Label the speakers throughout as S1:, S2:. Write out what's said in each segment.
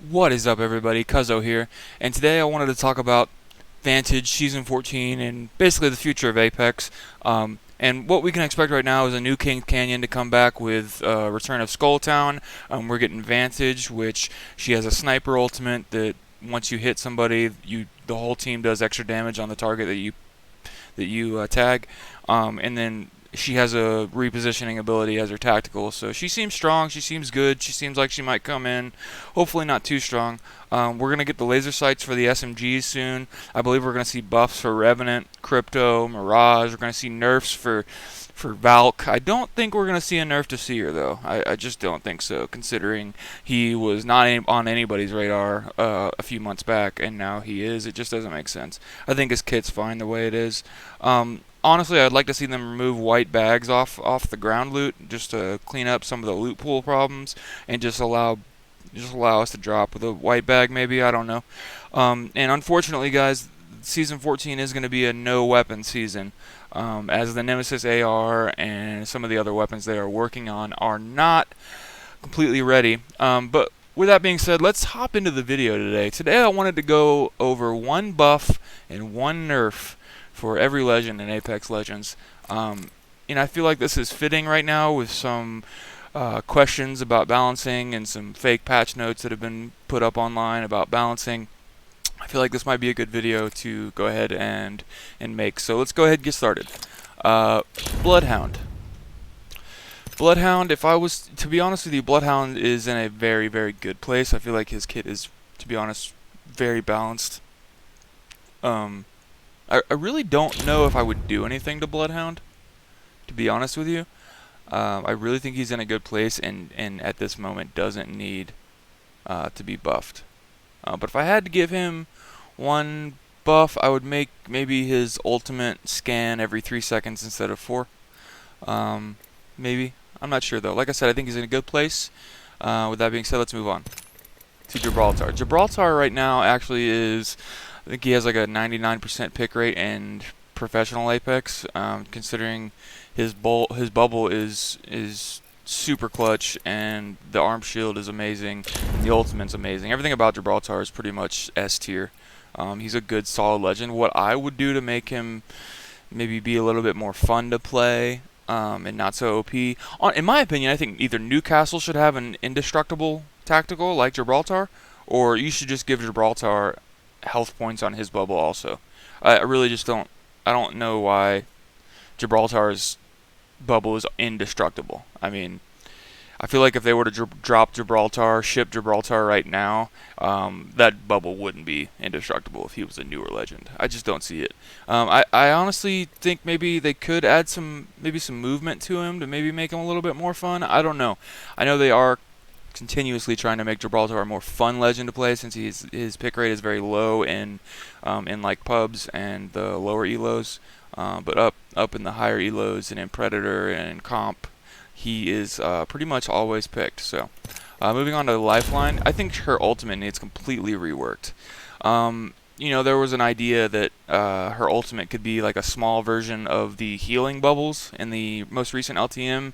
S1: What is up, everybody? Cuzzo here, and today I wanted to talk about Vantage Season 14 and basically the future of Apex. And what we can expect right now is a new King Canyon to come back with return of Skulltown. We're getting Vantage, which she has a sniper ultimate that once you hit somebody, the whole team does extra damage on the target that you tag, and then she has a repositioning ability as her tactical. So she seems strong. She seems good. She seems like she might come in. Hopefully not too strong. We're gonna get the laser sights for the SMGs soon. I believe we're gonna see buffs for Revenant, Crypto, Mirage. We're gonna see nerfs for Valk. I don't think we're going to see a nerf to Seer, though. I just don't think so, considering he was not on anybody's radar a few months back, and now he is. It just doesn't make sense. I think his kit's fine the way it is. Honestly, I'd like to see them remove white bags off the ground loot, just to clean up some of the loot pool problems, and just allow us to drop with a white bag, maybe. I don't know. And unfortunately, guys, Season 14 is going to be a no weapon season, as the Nemesis AR and some of the other weapons they are working on are not completely ready. But with that being said, let's hop into the video today. Today I wanted to go over one buff and one nerf for every legend in Apex Legends. And I feel like this is fitting right now with some questions about balancing and some fake patch notes that have been put up online about balancing. I feel like this might be a good video to go ahead and make. So let's go ahead and get started. Bloodhound. Bloodhound, if I was to be honest with you, Bloodhound is in a very, very good place. I feel like his kit is, to be honest, very balanced. I really don't know if I would do anything to Bloodhound, to be honest with you. I really think he's in a good place and at this moment doesn't need to be buffed. But if I had to give him one buff, I would make maybe his ultimate scan every 3 seconds instead of 4. Maybe. I'm not sure, though. Like I said, I think he's in a good place. With that being said, let's move on to Gibraltar. Gibraltar right now actually is, I think he has like a 99% pick rate in professional Apex, considering his bubble is super clutch, and the arm shield is amazing, and the ultimate's amazing. Everything about Gibraltar is pretty much S tier. He's a good, solid legend. What I would do to make him maybe be a little bit more fun to play, and not so OP, in my opinion, I think either Newcastle should have an indestructible tactical like Gibraltar, or you should just give Gibraltar health points on his bubble also. I really just don't. I don't know why Gibraltar's bubble is indestructible. I mean, I feel like if they were to drop Gibraltar, ship Gibraltar right now, that bubble wouldn't be indestructible if he was a newer legend. I just don't see it. I honestly think maybe they could add some movement to him to maybe make him a little bit more fun. I don't know. I know they are continuously trying to make Gibraltar a more fun legend to play, since his pick rate is very low in like pubs and the lower elos. But up in the higher elos and in Predator and in Comp, he is pretty much always picked. So, moving on to Lifeline, I think her ultimate needs completely reworked. There was an idea that her ultimate could be like a small version of the healing bubbles in the most recent LTM,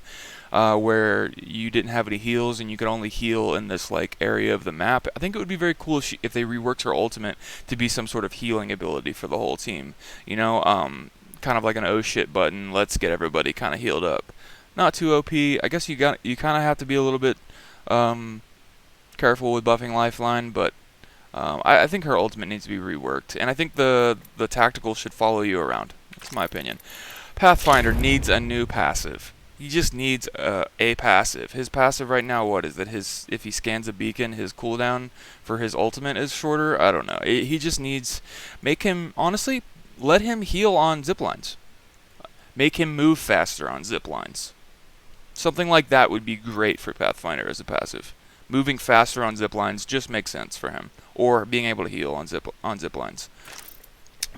S1: where you didn't have any heals and you could only heal in this like area of the map. I think it would be very cool if they reworked her ultimate to be some sort of healing ability for the whole team. Kind of like an oh shit button. Let's get everybody kind of healed up. Not too OP. I guess you kind of have to be a little bit careful with buffing Lifeline, but I think her ultimate needs to be reworked, and I think the tactical should follow you around. That's my opinion. Pathfinder needs a new passive. He just needs a passive. His passive right now, what is that? If he scans a beacon, his cooldown for his ultimate is shorter. I don't know. He just needs, honestly, let him heal on ziplines. Make him move faster on ziplines. Something like that would be great for Pathfinder as a passive. Moving faster on ziplines just makes sense for him, or being able to heal on ziplines.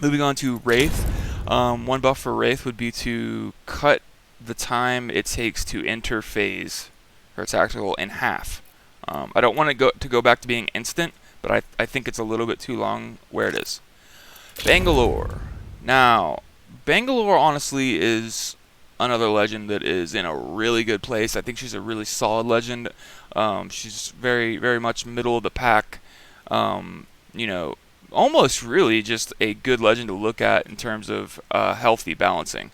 S1: Moving on to Wraith. One buff for Wraith would be to cut the time it takes to enter phase her tactical in half. I don't want to go back to being instant, but I think it's a little bit too long where it is. Bangalore. Now, Bangalore honestly is another legend that is in a really good place. I think she's a really solid legend. She's very, very much middle of the pack You know, almost really just a good legend to look at in terms of healthy balancing.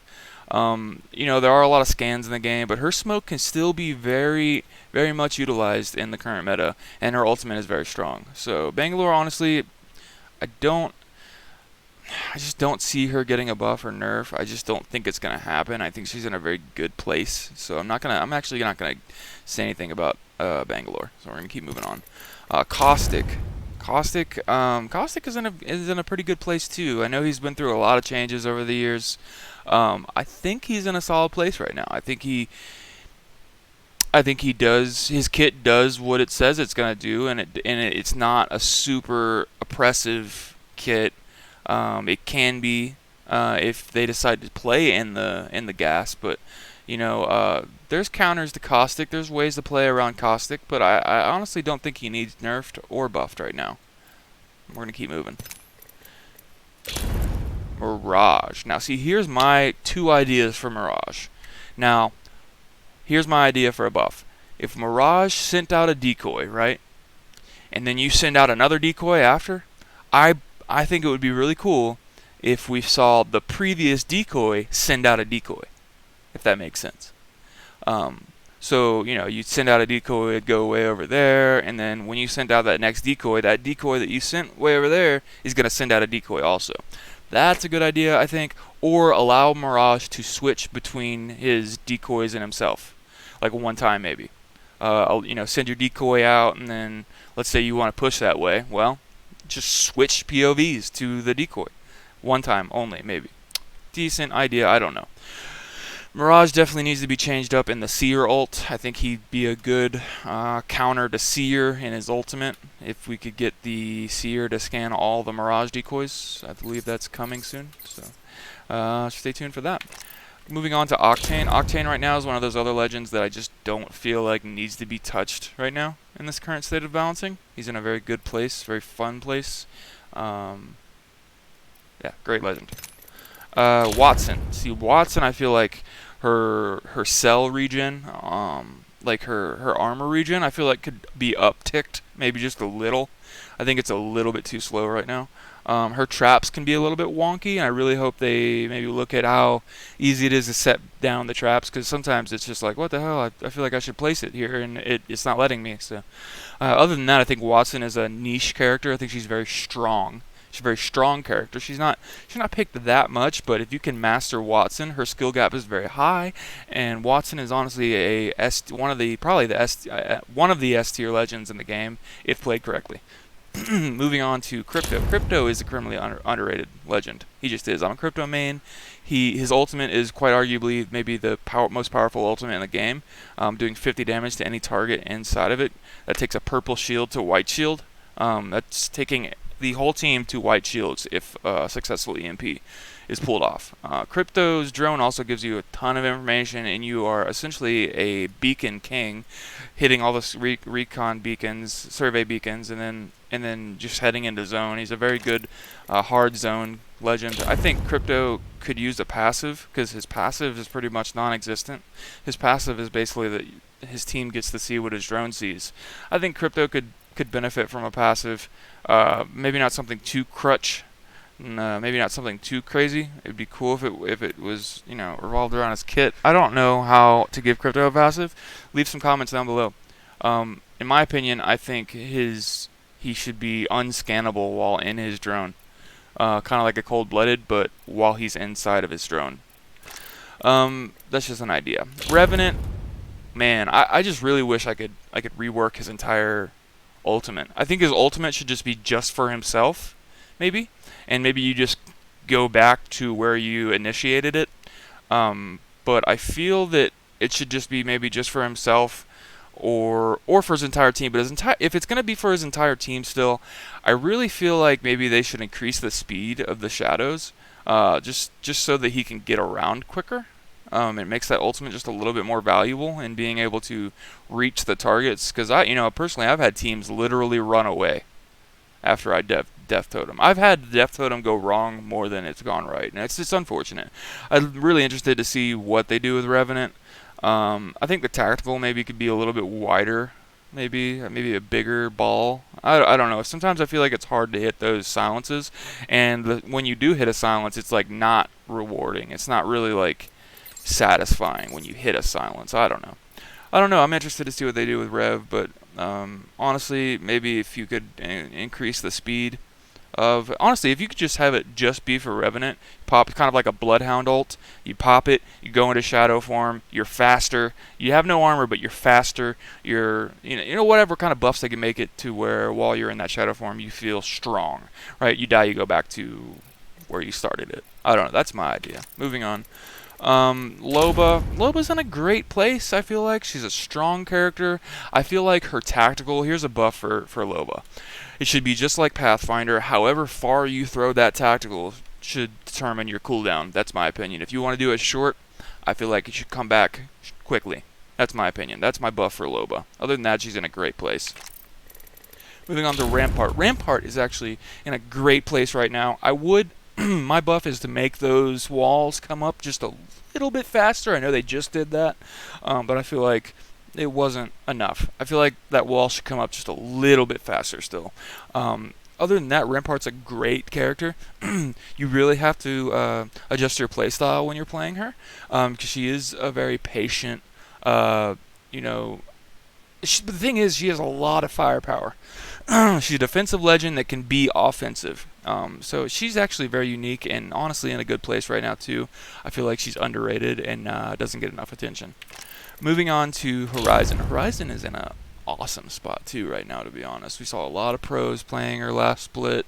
S1: You know, there are a lot of scans in the game, but her smoke can still be very, very much utilized in the current meta, and her ultimate is very strong. So Bangalore, honestly, I don't, I just don't see her getting a buff or nerf. I just don't think it's gonna happen. I think she's in a very good place. So I'm actually not gonna say anything about Bangalore. So we're gonna keep moving on. Caustic. Caustic is in a pretty good place too. I know he's been through a lot of changes over the years. I think he's in a solid place right now. I think he does. His kit does what it says it's gonna do, and it's not a super oppressive kit. It can be if they decide to play in the gas, but you know, there's counters to Caustic. There's ways to play around Caustic, but I honestly don't think he needs nerfed or buffed right now. We're gonna keep moving. Mirage. Now, see, here's my 2 ideas for Mirage. Now, here's my idea for a buff. If Mirage sent out a decoy, right, and then you send out another decoy after, I think it would be really cool if we saw the previous decoy send out a decoy, if that makes sense. So, you know, you'd send out a decoy, it'd go way over there, and then when you send out that next decoy, that decoy that you sent way over there is going to send out a decoy also. That's a good idea, I think. Or allow Mirage to switch between his decoys and himself, like one time maybe. You know, send your decoy out, and then let's say you want to push that way. Well, just switch POVs to the decoy, one time only maybe. Decent idea, I don't know. Mirage definitely needs to be changed up in the Seer ult. I think he'd be a good counter to Seer in his ultimate. If we could get the Seer to scan all the Mirage decoys, I believe that's coming soon. So stay tuned for that. Moving on to Octane. Octane right now is one of those other legends that I just don't feel like needs to be touched right now in this current state of balancing. He's in a very good place, very fun place. Yeah, great legend. Watson. See, Watson, I feel like her cell regen, like her armor regen, I feel like could be upticked, maybe just a little. I think it's a little bit too slow right now. Her traps can be a little bit wonky, and I really hope they maybe look at how easy it is to set down the traps, because sometimes it's just like, what the hell, I feel like I should place it here, and it's not letting me. So, other than that, I think Watson is a niche character. I think she's very strong. She's a very strong character. She's not picked that much, but if you can master Watson, her skill gap is very high, and Watson is honestly one of the S tier legends in the game if played correctly. Moving on to Crypto. Crypto is a criminally underrated legend. He just is. I'm a Crypto main. His ultimate is quite arguably maybe the most powerful ultimate in the game, doing 50 damage to any target inside of it. That takes a purple shield to white shield. That's taking the whole team to white shields if successful EMP is pulled off. Crypto's drone also gives you a ton of information, and you are essentially a beacon king, hitting all the recon beacons, survey beacons, and then just heading into zone. He's a very good hard zone legend. I think Crypto could use a passive, because his passive is pretty much non-existent. His passive is basically that his team gets to see what his drone sees. I think Crypto could benefit from a passive. Maybe not something too crutch. Maybe not something too crazy. It'd be cool if it was, you know, revolved around his kit. I don't know how to give Crypto a passive. Leave some comments down below. In my opinion, I think he should be unscannable while in his drone. Kind of like a Cold-Blooded, but while he's inside of his drone. That's just an idea. Revenant, man, I just really wish I could rework his entire ultimate. I think his ultimate should just be just for himself, maybe, and maybe you just go back to where you initiated it. But I feel that it should just be maybe just for himself, or for his entire team. But if it's gonna be for his entire team still, I really feel like maybe they should increase the speed of the shadows, just so that he can get around quicker. It makes that ultimate just a little bit more valuable in being able to reach the targets. Because personally, I've had teams literally run away after I death totem. I've had death totem go wrong more than it's gone right, and it's just unfortunate. I'm really interested to see what they do with Revenant. I think the tactical maybe could be a little bit wider maybe a bigger ball. I don't know. Sometimes I feel like it's hard to hit those silences, and when you do hit a silence, it's like not rewarding. It's not really like satisfying when you hit a silence. I don't know. I'm interested to see what they do with Rev, but honestly, maybe if you could increase the speed of, honestly, if you could just have it just be for Revenant, pop kind of like a Bloodhound ult. You pop it, you go into shadow form, you're faster. You have no armor, but you're faster. You're whatever kind of buffs they can make it to where while you're in that shadow form, you feel strong. Right? You die, you go back to where you started it. I don't know. That's my idea. Moving on. Loba's in a great place, I feel like. She's a strong character. I feel like her tactical, here's a buff for Loba. It should be just like Pathfinder. However far you throw that tactical should determine your cooldown. That's my opinion. If you want to do it short, I feel like it should come back quickly. That's my opinion. That's my buff for Loba. Other than that, she's in a great place. Moving on to Rampart. Rampart is actually in a great place right now. My buff is to make those walls come up just a little bit faster. I know they just did that, but I feel like it wasn't enough. I feel like that wall should come up just a little bit faster still. Other than that, Rampart's a great character. You really have to adjust your playstyle when you're playing her, because she is a very patient, the thing is, she has a lot of firepower. She's a defensive legend that can be offensive. So she's actually very unique and honestly in a good place right now too. I feel like she's underrated and doesn't get enough attention. Moving on to Horizon. Horizon is in an awesome spot too right now, to be honest. We saw a lot of pros playing her last split.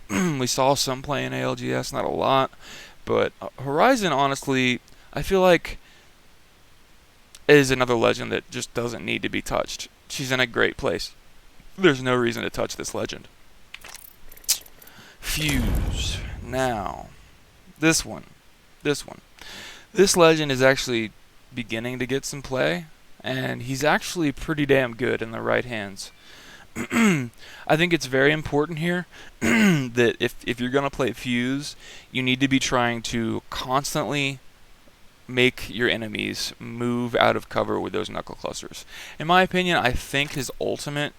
S1: We saw some playing ALGS, not a lot. But Horizon, honestly, I feel like is another legend that just doesn't need to be touched. She's in a great place. There's no reason to touch this legend. Fuse. Now, this one. This legend is actually beginning to get some play, and he's actually pretty damn good in the right hands. I think it's very important here that if you're going to play Fuse, you need to be trying to constantly make your enemies move out of cover with those knuckle clusters. In my opinion, I think his ultimate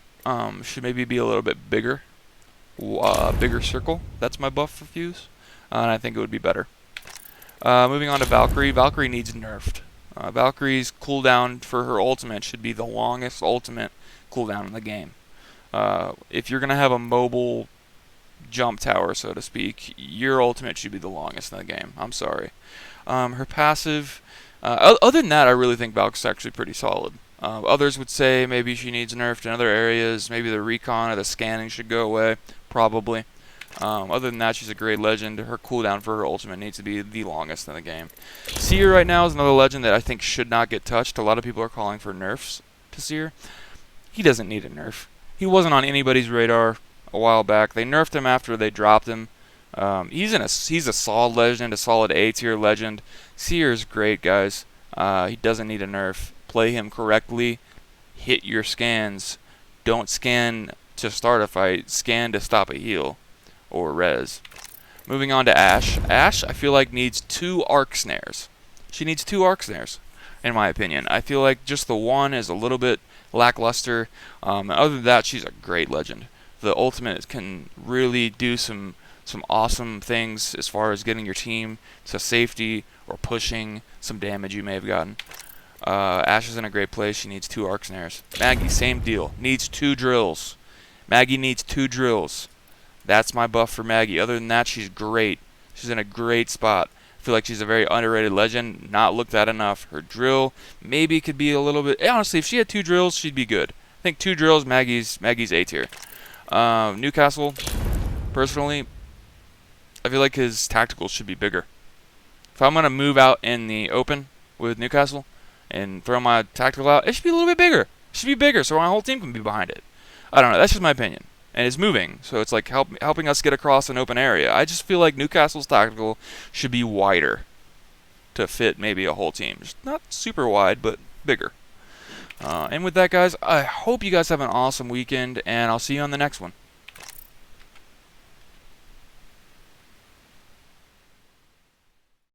S1: should maybe be a little bit bigger. Bigger circle. That's my buff for Fuse. And I think it would be better. Moving on to Valkyrie. Valkyrie needs nerfed. Valkyrie's cooldown for her ultimate should be the longest ultimate cooldown in the game. If you're going to have a mobile jump tower, so to speak, your ultimate should be the longest in the game. I'm sorry. Her passive, other than that, I really think Valk's actually pretty solid. Others would say maybe she needs nerfed in other areas. Maybe the recon or the scanning should go away. Probably. Other than that, she's a great legend. Her cooldown for her ultimate needs to be the longest in the game. Seer right now is another legend that I think should not get touched. A lot of people are calling for nerfs to Seer. He doesn't need a nerf. He wasn't on anybody's radar a while back. They nerfed him after they dropped him. He's a solid legend, a solid A tier legend. Seer is great, guys. He doesn't need a nerf. Play him correctly. Hit your scans. Don't scan to start a fight. Scan to stop a heal or res. Moving on to Ashe. Ashe, I feel like, needs 2 arc snares. She needs 2 arc snares, in my opinion. I feel like just the one is a little bit lackluster. Other than that, she's a great legend. The ultimate can really do some awesome things as far as getting your team to safety or pushing some damage you may have gotten. Ashe is in a great place. She needs 2 arc snares. Maggie, same deal. Needs 2 drills. Maggie needs 2 drills. That's my buff for Maggie. Other than that, she's great. She's in a great spot. I feel like she's a very underrated legend. Not looked at enough. Her drill maybe could be a little bit... Honestly, if she had 2 drills, she'd be good. I think 2 drills, Maggie's A tier. Newcastle, personally, I feel like his tacticals should be bigger. If I'm going to move out in the open with Newcastle and throw my tactical out, it should be a little bit bigger. It should be bigger so my whole team can be behind it. I don't know. That's just my opinion. And it's moving, so it's like helping us get across an open area. I just feel like Newcastle's tactical should be wider to fit maybe a whole team. Just not super wide, but bigger. And with that, guys, I hope you guys have an awesome weekend, and I'll see you on the next one.